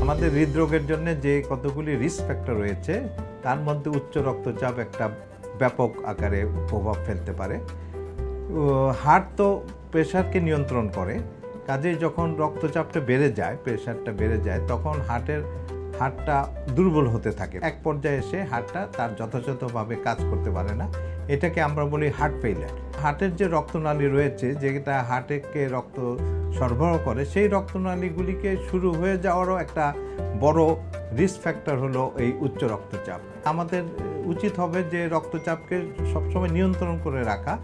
আমাদের হৃদরোগের জন্য যে কতগুলি রিস্ক ফ্যাক্টর রয়েছে তার মধ্যে উচ্চ রক্তচাপ একটা ব্যাপক আকারে প্রভাব ফেলতে পারে। হার্ট তো প্রেশারকে নিয়ন্ত্রণ করে, কাজেই যখন রক্তচাপটা বেড়ে যায়, প্রেশারটা বেড়ে যায়, তখন হার্টটা দুর্বল হতে থাকে। এক পর্যায়ে এসে হার্টটা তার যথাযথভাবে কাজ করতে পারে না, এটাকে আমরা বলি হার্ট ফেইলিয়ার। হার্টের যে রক্তনালী রয়েছে, যেটা হার্টকে রক্ত সরবরাহ করে, সেই রক্তনালীগুলিকে শুরু হয়ে যাওয়ারও একটা বড় রিস্ক ফ্যাক্টর হলো এই উচ্চ রক্তচাপ। আমাদের উচিত হবে যে রক্তচাপকে সবসময় নিয়ন্ত্রণ করে রাখা,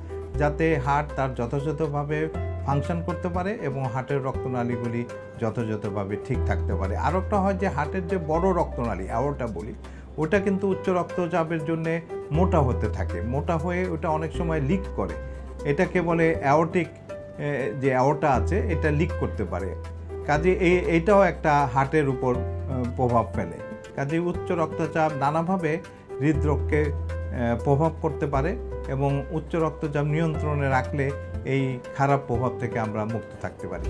যাতে হার্ট তার যথাযথভাবে ফাংশন করতে পারে এবং হার্টের রক্তনালীগুলি যথাযথভাবে ঠিক থাকতে পারে। আর একটা হয় যে হার্টের যে বড় রক্তনালী, অ্যাওর্টা বলি, ওটা কিন্তু উচ্চ রক্তচাপের জন্যে মোটা হতে থাকে, মোটা হয়ে ওটা অনেক সময় লিক করে। এটাকে বলে অ্যাওর্টিক, যে অ্যাওর্টা আছে এটা লিক করতে পারে। কাজে এইটাও একটা হার্টের উপর প্রভাব ফেলে। কাজে উচ্চ রক্তচাপ নানাভাবে হৃদরোগকে প্রভাব করতে পারে এবং উচ্চ রক্তচাপ নিয়ন্ত্রণে রাখলে এই খারাপ প্রভাব থেকে আমরা মুক্ত থাকতে পারি।